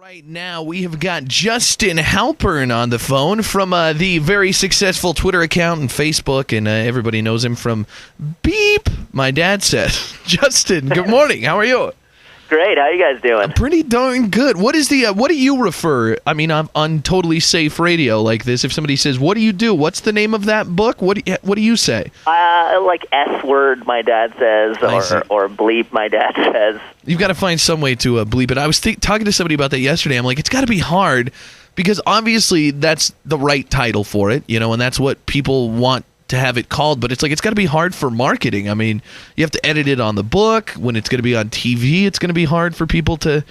Right now, we have got Justin Halpern on the phone from the very successful Twitter account and Facebook, and everybody knows him from Beep, my dad says. Justin, good morning. How are you? Great. How you guys doing? Pretty darn good. What is the? What do you refer? I mean, on totally safe radio like this, if somebody says, "What do you do?" What's the name of that book? What do you say? Like S word, my dad says, or bleep, my dad says. You've got to find some way to bleep it. I was talking to somebody about that yesterday. I'm like, it's got to be hard because obviously that's the right title for it, you know, and that's what people want to have it called, but it's like it's got to be hard for marketing. I mean, you have to edit it on the book. When it's going to be on TV, it's going to be hard for people to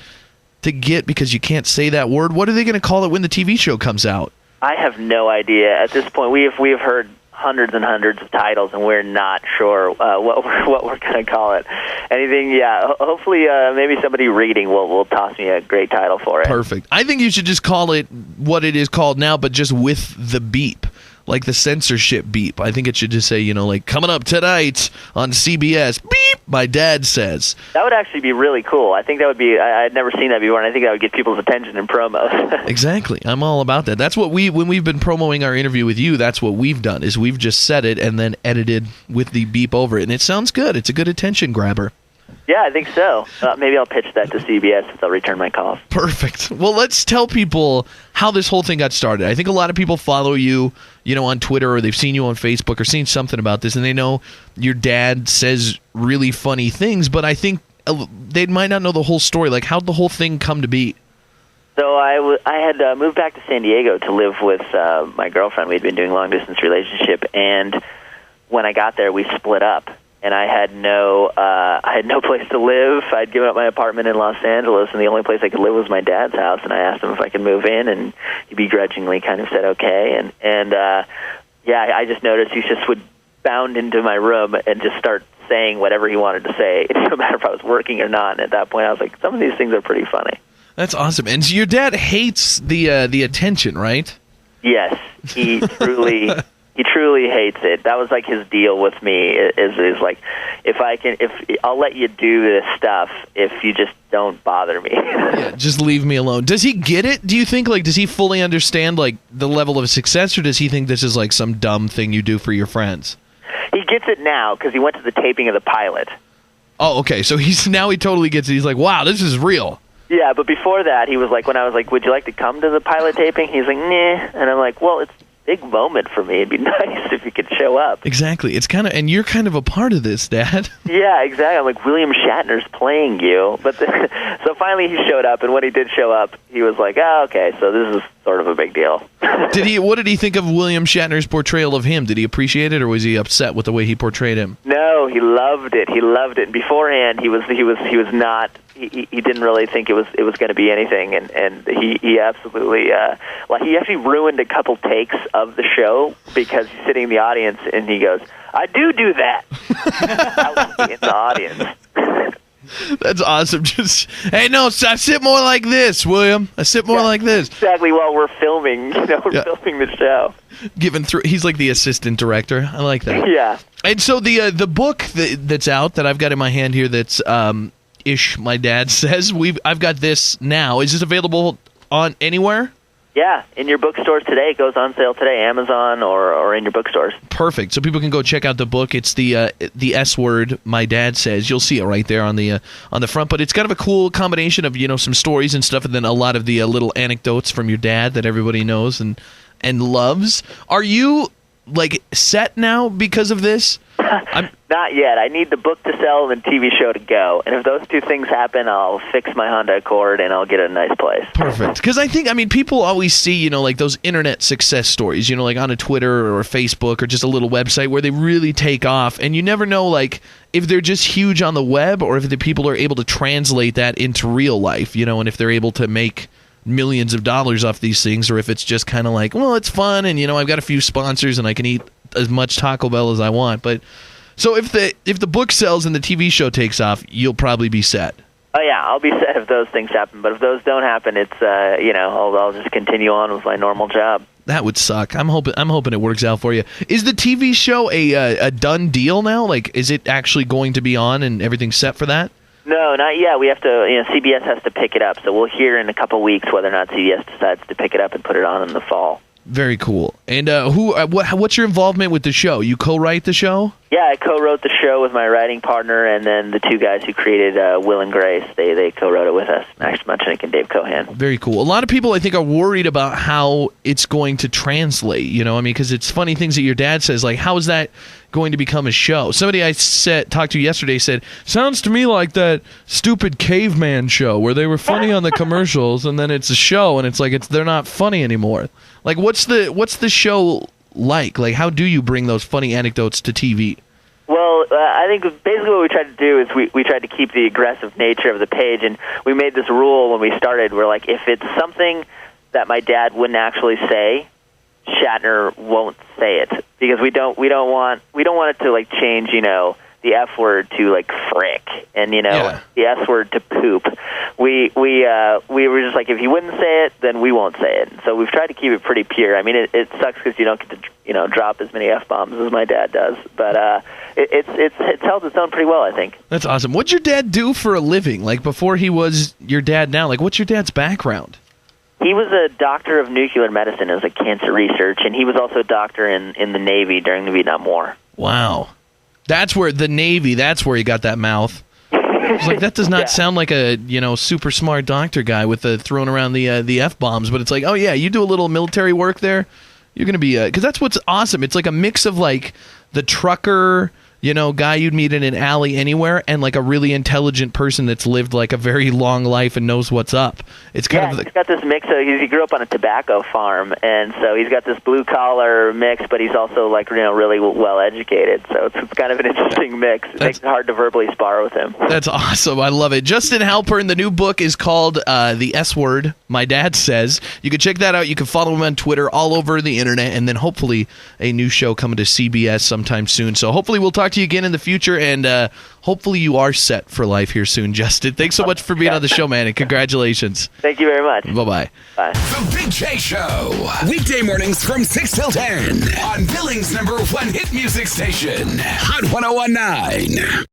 get because you can't say that word. What are they going to call it when the TV show comes out? I have no idea. At this point, we have heard hundreds and hundreds of titles, and we're not sure what we're going to call it. Anything, yeah. Hopefully, maybe somebody reading will toss me a great title for it. Perfect. I think you should just call it what it is called now, but just with the beep. Like the censorship beep. I think it should just say, you know, like, coming up tonight on CBS, beep, my dad says. That would actually be really cool. I think that would be, I'd never seen that before, and I think that would get people's attention in promos. Exactly. I'm all about that. That's what when we've been promoting our interview with you, that's what we've done, is we've just said it and then edited with the beep over it. And it sounds good. It's a good attention grabber. Yeah, I think so. Maybe I'll pitch that to CBS if they'll return my calls. Perfect. Well, let's tell people how this whole thing got started. I think a lot of people follow you, you know, on Twitter, or they've seen you on Facebook or seen something about this, and they know your dad says really funny things, but I think they might not know the whole story. Like, how'd the whole thing come to be? So I had moved back to San Diego to live with my girlfriend. We'd been doing a long-distance relationship, and when I got there, we split up. And I had no place to live. I'd given up my apartment in Los Angeles, and the only place I could live was my dad's house. And I asked him if I could move in, and he begrudgingly kind of said okay. And I just noticed he just would bound into my room and just start saying whatever he wanted to say, no matter if I was working or not. And at that point, I was like, some of these things are pretty funny. That's awesome. And so your dad hates the attention, right? Yes, he truly. He truly hates it. That was like his deal with me. Is like, if I'll let you do this stuff if you just don't bother me. Yeah, just leave me alone. Does he get it? Do you think, like, does he fully understand like the level of success, or does he think this is like some dumb thing you do for your friends? He gets it now because he went to the taping of the pilot. Oh, okay. So he totally gets it. He's like, wow, this is real. Yeah, but before that, he was like, when I was like, would you like to come to the pilot taping? He's like, nah. And I'm like, well, it's big moment for me. It'd be nice if you could show up. Exactly. It's kind of, and you're kind of a part of this, Dad. Yeah, exactly. I'm like, William Shatner's playing you. But so finally he showed up, and when he did show up, he was like, oh, okay, so this is sort of a big deal. What did he think of William Shatner's portrayal of him? Did he appreciate it, or was he upset with the way he portrayed him? No, he loved it. He loved it. And beforehand, he was not. He didn't really think it was going to be anything, and he absolutely he actually ruined a couple takes of the show because he's sitting in the audience and he goes, "I do that." I was in the audience. That's awesome. Just, hey, no, I sit more like this, William. I sit more like this. Exactly. While we're filming, filming the show. He's like the assistant director. I like that. Yeah. And so the book that's out that I've got in my hand here, that's Ish, my dad says. I've got this now. Is this available on anywhere? Yeah, in your bookstores today. It goes on sale today, Amazon or in your bookstores. Perfect. So people can go check out the book. It's the S word, my dad says. You'll see it right there on the front. But it's kind of a cool combination of, you know, some stories and stuff, and then a lot of the little anecdotes from your dad that everybody knows and loves. Are you like set now because of this? Not yet. I need the book to sell and the TV show to go. And if those two things happen, I'll fix my Honda Accord and I'll get a nice place. Perfect. Because I mean, people always see, you know, like those internet success stories, you know, like on a Twitter or a Facebook or just a little website where they really take off. And you never know, like, if they're just huge on the web or if the people are able to translate that into real life, you know, and if they're able to make millions of dollars off these things, or if it's just kind of like, well, it's fun and, you know, I've got a few sponsors and I can eat as much Taco Bell as I want. But so if the book sells and the TV show takes off, you'll probably be set. Oh yeah, I'll be set if those things happen. But if those don't happen, it's I'll just continue on with my normal job. That would suck. I'm hoping it works out for you. Is the TV show a done deal now? Like, is it actually going to be on and everything's set for that? No, not yet. We have to, CBS has to pick it up, so we'll hear in a couple weeks whether or not CBS decides to pick it up and put it on in the fall. Very cool. And what's your involvement with the show? You co-write the show? Yeah, I co-wrote the show with my writing partner, and then the two guys who created Will and Grace, they co-wrote it with us, Max Munchnick and Dave Cohan. Very cool. A lot of people, I think, are worried about how it's going to translate, because it's funny things that your dad says, like, how is that going to become a show? Somebody I talked to yesterday said, sounds to me like that stupid caveman show where they were funny on the commercials, and then it's a show, and it's like they're not funny anymore. Like, what's the show like? Like, how do you bring those funny anecdotes to TV? Well, I think basically what we tried to do is we tried to keep the aggressive nature of the page, and we made this rule when we started. We're like, if it's something that my dad wouldn't actually say, Shatner won't say it, because we don't want it to like change, the F word to like frick, and the S word to poop. We were just like, if he wouldn't say it, then we won't say it. So we've tried to keep it pretty pure. I mean, it sucks because you don't get to drop as many F bombs as my dad does, but it's held its own pretty well, I think. That's awesome. What'd your dad do for a living? Like before he was your dad now? Like what's your dad's background? He was a doctor of nuclear medicine as a cancer research, and he was also a doctor in the Navy during the Vietnam War. Wow. That's where the Navy, that's where he got that mouth. It's like, that does not sound like a, super smart doctor guy with throwing around the F-bombs, but it's like, oh yeah, you do a little military work there, you're going to be, because that's what's awesome. It's like a mix of like the trucker, guy you'd meet in an alley anywhere, and like a really intelligent person that's lived like a very long life and knows what's up. It's kind of he's got this mix of, he grew up on a tobacco farm, and so he's got this blue collar mix, but he's also like really well educated. So it's kind of an interesting mix. It makes it hard to verbally spar with him. That's awesome. I love it. Justin Halpern, the new book is called The S Word, My Dad Says. You can check that out. You can follow him on Twitter, all over the internet, and then hopefully a new show coming to CBS sometime soon. So hopefully we'll talk to you again in the future, and hopefully you are set for life here soon, Justin. Thanks so much for being on the show, man, and congratulations. Thank you very much. Bye-bye. Bye. The Big J Show. Weekday mornings from 6 till 10 on Billings' #1 hit music station, Hot 101.9.